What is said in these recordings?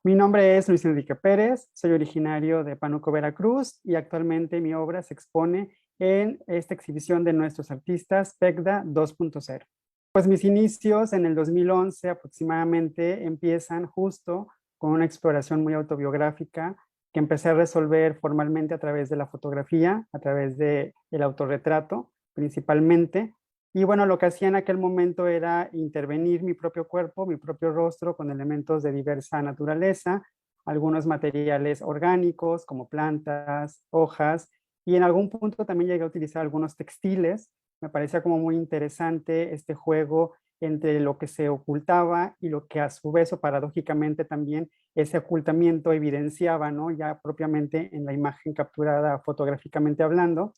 Mi nombre es Luis Enrique Pérez, soy originario de Pánuco, Veracruz, y actualmente mi obra se expone en esta exhibición de nuestros artistas PECDA 2.0. Pues mis inicios en el 2011 aproximadamente empiezan justo con una exploración muy autobiográfica que empecé a resolver formalmente a través de la fotografía, a través del autorretrato principalmente. Y bueno, lo que hacía en aquel momento era intervenir mi propio cuerpo, mi propio rostro con elementos de diversa naturaleza, algunos materiales orgánicos como plantas, hojas, y en algún punto también llegué a utilizar algunos textiles. Me parecía como muy interesante este juego entre lo que se ocultaba y lo que a su vez o paradójicamente también ese ocultamiento evidenciaba, ¿no? Ya propiamente en la imagen capturada fotográficamente hablando.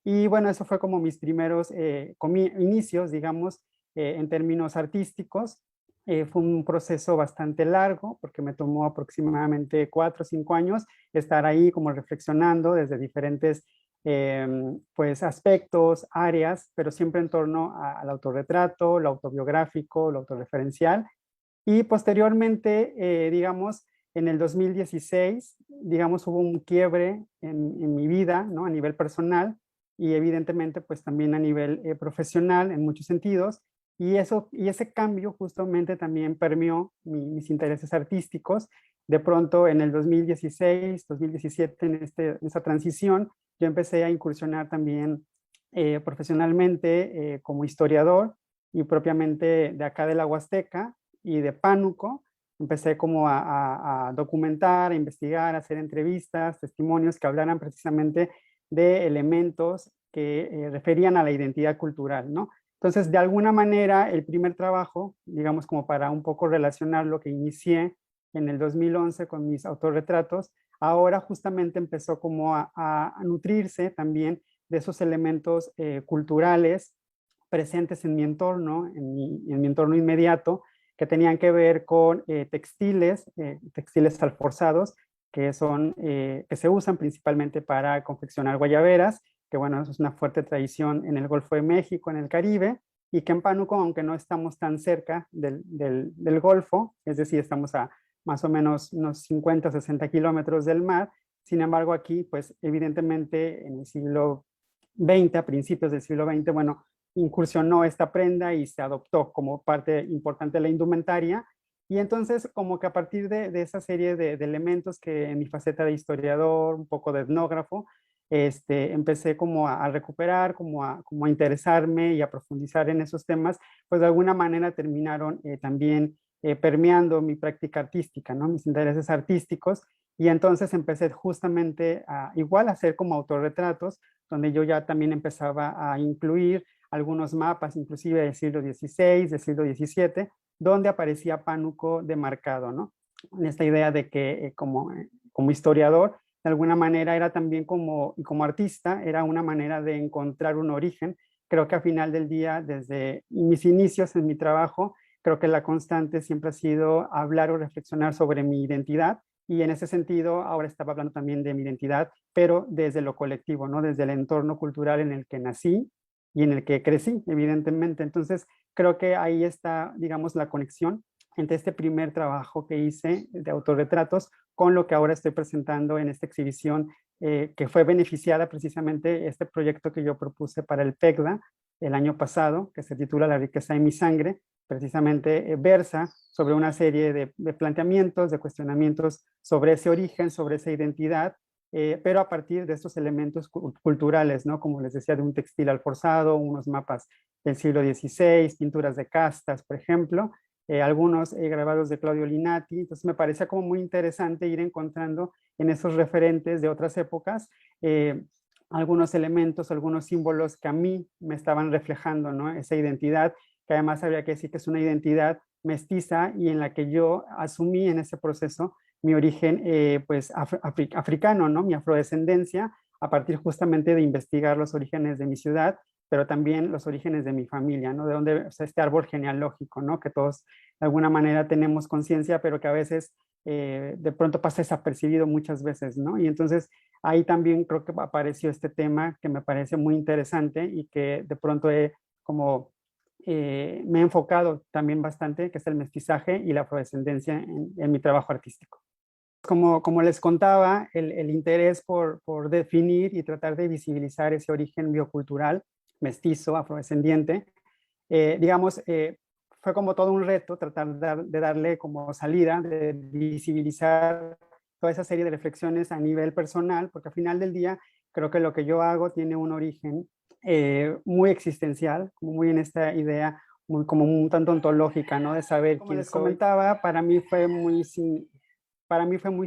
Y bueno, eso fue como mis primeros inicios, digamos, en términos artísticos. Fue un proceso bastante largo porque me tomó aproximadamente 4 o 5 años estar ahí como reflexionando desde diferentes pues aspectos, áreas, pero siempre en torno al autorretrato, lo autobiográfico, lo autorreferencial. Y posteriormente, digamos, en el 2016, digamos, hubo un quiebre en mi vida, ¿no? A nivel personal y evidentemente, pues también a nivel profesional en muchos sentidos. Y ese cambio justamente también permeó mis intereses artísticos. De pronto, en el 2016, 2017, en esa transición, yo empecé a incursionar también profesionalmente como historiador y propiamente de acá de la Huasteca y de Pánuco. Empecé como a documentar, a investigar, a hacer entrevistas, testimonios que hablaran precisamente de elementos que referían a la identidad cultural, ¿no? Entonces, de alguna manera, el primer trabajo, digamos como para un poco relacionar lo que inicié en el 2011 con mis autorretratos, ahora justamente empezó como a nutrirse también de esos elementos culturales presentes en mi entorno, en mi entorno inmediato, que tenían que ver con textiles alforzados, que se usan principalmente para confeccionar guayaberas, que bueno, eso es una fuerte tradición en el Golfo de México, en el Caribe, y que en Pánuco, aunque no estamos tan cerca del Golfo, es decir, estamos a más o menos unos 50 o 60 kilómetros del mar, sin embargo aquí, pues evidentemente en el siglo XX, a principios del siglo XX, bueno, incursionó esta prenda y se adoptó como parte importante de la indumentaria. Y entonces, como que a partir de esa serie de elementos que en mi faceta de historiador, un poco de etnógrafo, empecé como a recuperar, como a interesarme y a profundizar en esos temas, pues de alguna manera terminaron también permeando mi práctica artística, ¿no? Mis intereses artísticos. Y entonces empecé justamente a igual a hacer como autorretratos, donde yo ya también empezaba a incluir algunos mapas, inclusive del siglo XVI, del siglo XVII, donde aparecía Pánuco demarcado, ¿no? En esta idea de que como historiador, de alguna manera era también como artista, era una manera de encontrar un origen. Creo que al final del día, desde mis inicios en mi trabajo, creo que la constante siempre ha sido hablar o reflexionar sobre mi identidad, y en ese sentido ahora estaba hablando también de mi identidad, pero desde lo colectivo, ¿no? Desde el entorno cultural en el que nací y en el que crecí, evidentemente. Entonces, creo que ahí está, digamos, la conexión entre este primer trabajo que hice de autorretratos con lo que ahora estoy presentando en esta exhibición, que fue beneficiada precisamente este proyecto que yo propuse para el PECDA el año pasado, que se titula La riqueza de mi sangre, precisamente versa sobre una serie de planteamientos, de cuestionamientos sobre ese origen, sobre esa identidad, pero a partir de estos elementos culturales, ¿no? Como les decía, de un textil alforzado, unos mapas del siglo XVI, pinturas de castas, por ejemplo, algunos grabados de Claudio Linati. Entonces me parecía como muy interesante ir encontrando en esos referentes de otras épocas algunos elementos, algunos símbolos que a mí me estaban reflejando, ¿no? Esa identidad, que además habría que decir que es una identidad mestiza y en la que yo asumí en ese proceso mi origen pues africano, ¿no? Mi afrodescendencia, a partir justamente de investigar los orígenes de mi ciudad, pero también los orígenes de mi familia, ¿no? De donde, o sea, este árbol genealógico, ¿no? Que todos de alguna manera tenemos conciencia, pero que a veces de pronto pasa desapercibido muchas veces, ¿no? Y entonces ahí también creo que apareció este tema que me parece muy interesante y que de pronto me he enfocado también bastante, que es el mestizaje y la afrodescendencia en mi trabajo artístico. como les contaba, el interés por definir y tratar de visibilizar ese origen biocultural, mestizo, afrodescendiente, digamos, fue como todo un reto tratar de darle como salida, de visibilizar toda esa serie de reflexiones a nivel personal, porque al final del día creo que lo que yo hago tiene un origen muy existencial, como muy en esta idea, muy, como un tanto ontológica, ¿no? De saber como quién les comentaba, para mí fue muy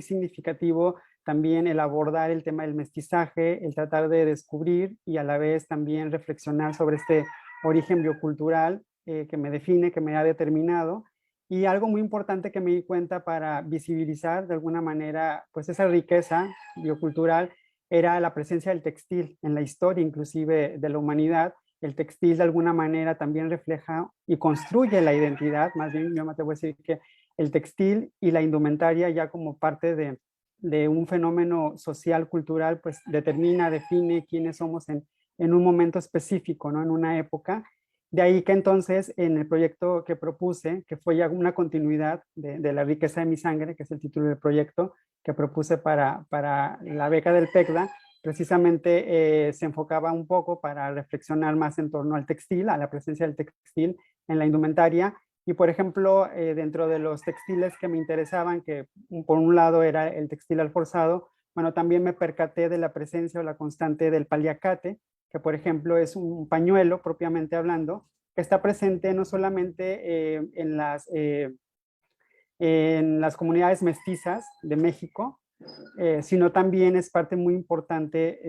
significativo también el abordar el tema del mestizaje, el tratar de descubrir y a la vez también reflexionar sobre este origen biocultural que me define, que me ha determinado. Y algo muy importante que me di cuenta para visibilizar de alguna manera pues esa riqueza biocultural era la presencia del textil en la historia inclusive de la humanidad. El textil de alguna manera también refleja y construye la identidad, más bien yo me atrevo a decir que el textil y la indumentaria ya como parte de un fenómeno social, cultural, pues determina, define quiénes somos en un momento específico, ¿no? En una época. De ahí que entonces en el proyecto que propuse, que fue ya una continuidad de La riqueza de mi sangre, que es el título del proyecto que propuse para la beca del PECDA, precisamente se enfocaba un poco para reflexionar más en torno al textil, a la presencia del textil en la indumentaria. Y por ejemplo, dentro de los textiles que me interesaban, que por un lado era el textil alforzado, bueno, también me percaté de la presencia o la constante del paliacate, que por ejemplo es un pañuelo propiamente hablando, que está presente no solamente en las comunidades mestizas de México, sino también es parte muy importante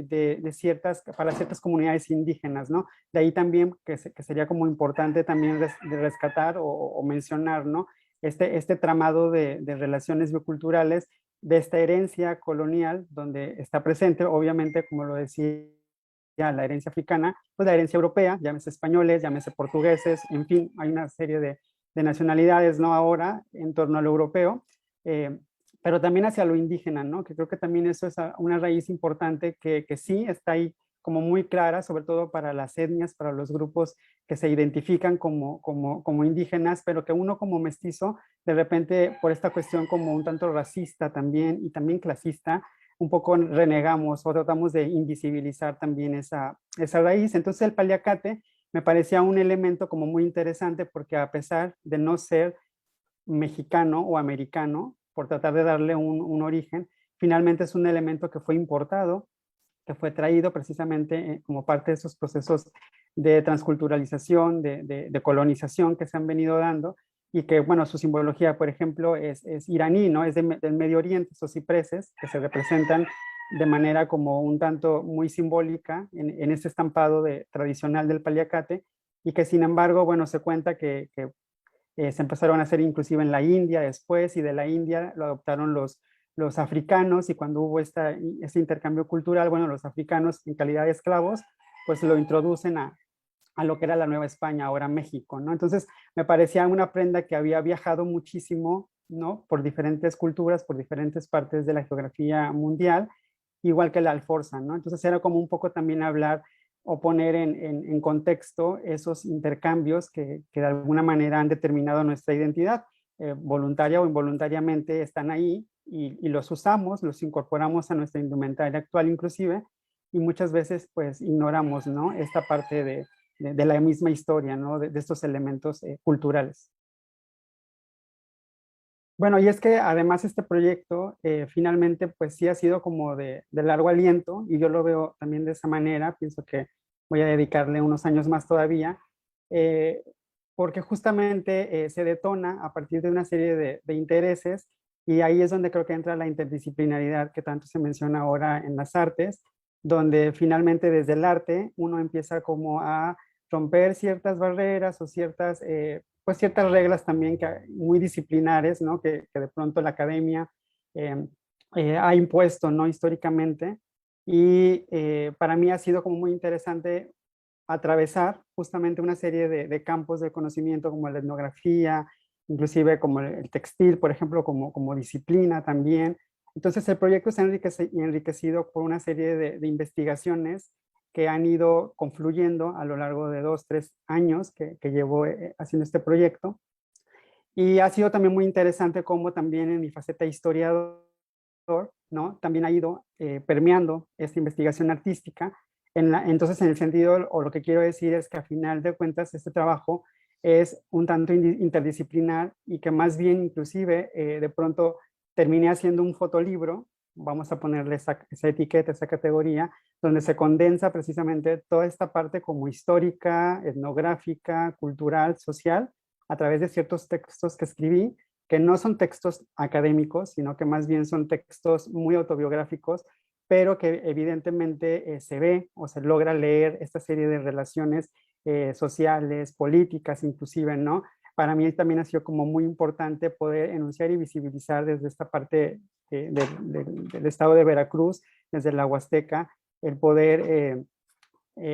para ciertas comunidades indígenas, ¿no? De ahí también que sería como importante también de rescatar o mencionar, ¿no? Este tramado de relaciones bioculturales, de esta herencia colonial, donde está presente, obviamente, como lo decía, la herencia africana, pues la herencia europea, llámese españoles, llámese portugueses, en fin, hay una serie de nacionalidades, ¿no? Ahora, en torno a lo europeo, eh, pero también hacia lo indígena, ¿no? Que creo que también eso es una raíz importante que sí está ahí como muy clara, sobre todo para las etnias, para los grupos que se identifican como indígenas, pero que uno como mestizo, de repente, por esta cuestión como un tanto racista también y también clasista, un poco renegamos o tratamos de invisibilizar también esa raíz. Entonces el paliacate me parecía un elemento como muy interesante porque a pesar de no ser mexicano o americano, por tratar de darle un origen, finalmente es un elemento que fue importado, que fue traído precisamente como parte de esos procesos de transculturalización, de colonización que se han venido dando y que, bueno, su simbología, por ejemplo, es iraní, ¿no? Es del Medio Oriente, esos cipreses que se representan de manera como un tanto muy simbólica en este estampado tradicional del paliacate y que sin embargo, bueno, se cuenta que se empezaron a hacer inclusive en la India después y de la India lo adoptaron los africanos y cuando hubo este intercambio cultural, bueno, los africanos en calidad de esclavos, pues lo introducen a lo que era la Nueva España, ahora México, ¿no? Entonces me parecía una prenda que había viajado muchísimo, ¿no? Por diferentes culturas, por diferentes partes de la geografía mundial, igual que la alforza, ¿no? Entonces era como un poco también hablar o poner en contexto esos intercambios que de alguna manera han determinado nuestra identidad, voluntaria o involuntariamente están ahí y los usamos, los incorporamos a nuestra indumentaria actual inclusive, y muchas veces pues ignoramos, ¿no? Esta parte de la misma historia, ¿no? De estos elementos culturales. Bueno, y es que además este proyecto finalmente pues sí ha sido como de largo aliento y yo lo veo también de esa manera, pienso que voy a dedicarle unos años más todavía, eh, porque justamente se detona a partir de una serie de intereses y ahí es donde creo que entra la interdisciplinaridad que tanto se menciona ahora en las artes, donde finalmente desde el arte uno empieza como a romper ciertas barreras o pues ciertas reglas también muy disciplinares, ¿no? Que de pronto la academia eh, ha impuesto, ¿no? Históricamente. Y para mí ha sido como muy interesante atravesar justamente una serie de campos de conocimiento como la etnografía, inclusive como el textil, por ejemplo, como disciplina también. Entonces el proyecto se ha enriquecido por una serie de investigaciones que han ido confluyendo a lo largo de 2, 3 años que llevo haciendo este proyecto. Y ha sido también muy interesante cómo también en mi faceta historiador ¿no? También ha ido permeando esta investigación artística. Entonces, en el sentido, o lo que quiero decir es que a final de cuentas este trabajo es un tanto interdisciplinar y que más bien inclusive de pronto terminé haciendo un fotolibro, vamos a ponerle esa etiqueta, esa categoría, donde se condensa precisamente toda esta parte como histórica, etnográfica, cultural, social, a través de ciertos textos que escribí, que no son textos académicos, sino que más bien son textos muy autobiográficos, pero que evidentemente se ve o se logra leer esta serie de relaciones sociales, políticas inclusive, ¿no? Para mí también ha sido como muy importante poder enunciar y visibilizar desde esta parte del estado de Veracruz, desde la Huasteca, el poder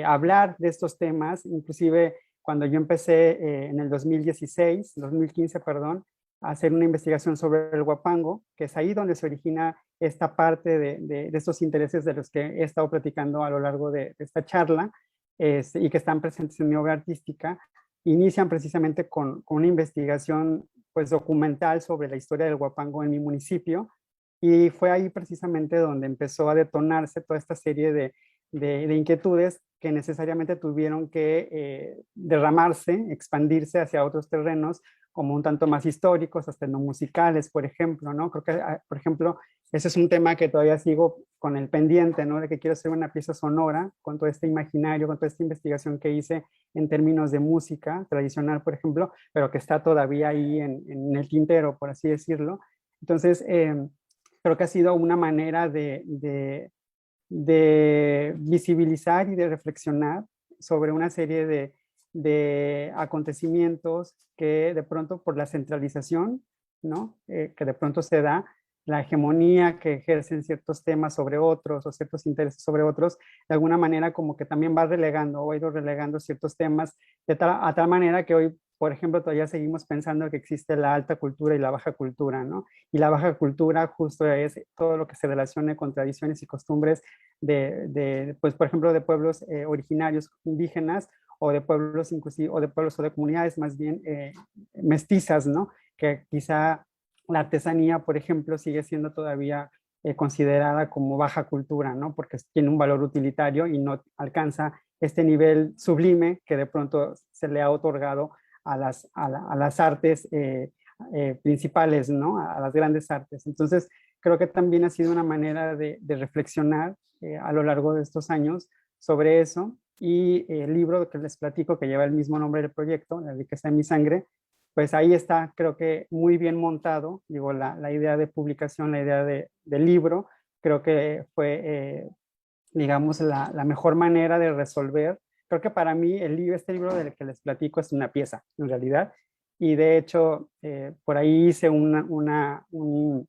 hablar de estos temas, inclusive cuando yo empecé en el 2015, perdón, a hacer una investigación sobre el huapango, que es ahí donde se origina esta parte de estos intereses de los que he estado platicando a lo largo de esta charla y que están presentes en mi obra artística, inician precisamente con una investigación pues documental sobre la historia del huapango en mi municipio, y fue ahí precisamente donde empezó a detonarse toda esta serie de inquietudes que necesariamente tuvieron que derramarse, expandirse hacia otros terrenos, como un tanto más históricos, hasta no musicales, por ejemplo, ¿no? Creo que, por ejemplo, ese es un tema que todavía sigo con el pendiente, ¿no? De que quiero hacer una pieza sonora con todo este imaginario, con toda esta investigación que hice en términos de música tradicional, por ejemplo, pero que está todavía ahí en el tintero, por así decirlo. Entonces, creo que ha sido una manera de visibilizar y de reflexionar sobre una serie de acontecimientos que de pronto por la centralización, ¿no? Que de pronto se da, la hegemonía que ejercen ciertos temas sobre otros o ciertos intereses sobre otros, de alguna manera como que también va relegando o ha ido relegando ciertos temas a tal manera que hoy, por ejemplo, todavía seguimos pensando que existe la alta cultura y la baja cultura, ¿no? Y la baja cultura justo es todo lo que se relacione con tradiciones y costumbres pues, por ejemplo, de pueblos originarios indígenas o de pueblos inclusive, o de pueblos o de comunidades más bien mestizas, ¿no? Que quizá la artesanía, por ejemplo, sigue siendo todavía considerada como baja cultura, ¿no? Porque tiene un valor utilitario y no alcanza este nivel sublime que de pronto se le ha otorgado a las artes principales, ¿no? A las grandes artes. Entonces, creo que también ha sido una manera de reflexionar a lo largo de estos años sobre eso. Y el libro que les platico, que lleva el mismo nombre del proyecto, La riqueza de mi sangre, pues ahí está, creo que muy bien montado. Digo, la idea de publicación, la idea del libro, creo que fue, digamos, la mejor manera de resolver. Creo que para mí este libro del que les platico es una pieza, en realidad. Y de hecho, por ahí hice un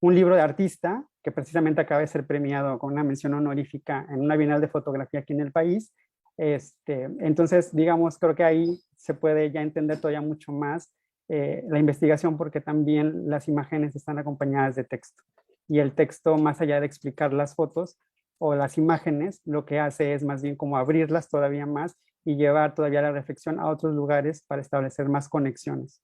libro de artista que precisamente acaba de ser premiado con una mención honorífica en una Bienal de Fotografía aquí en el país. Entonces, digamos, creo que ahí se puede ya entender todavía mucho más la investigación, porque también las imágenes están acompañadas de texto. Y el texto, más allá de explicar las fotos o las imágenes, lo que hace es más bien como abrirlas todavía más y llevar todavía la reflexión a otros lugares para establecer más conexiones.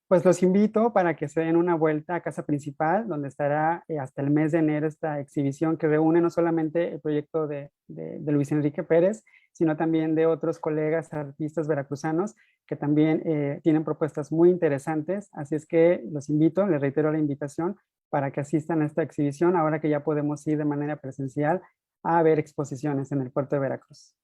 Pues los invito para que se den una vuelta a Casa Principal, donde estará hasta el mes de enero esta exhibición que reúne no solamente el proyecto de Luis Enrique Pérez, sino también de otros colegas artistas veracruzanos que también tienen propuestas muy interesantes. Así es que los invito, les reitero la invitación para que asistan a esta exhibición, ahora que ya podemos ir de manera presencial a ver exposiciones en el puerto de Veracruz.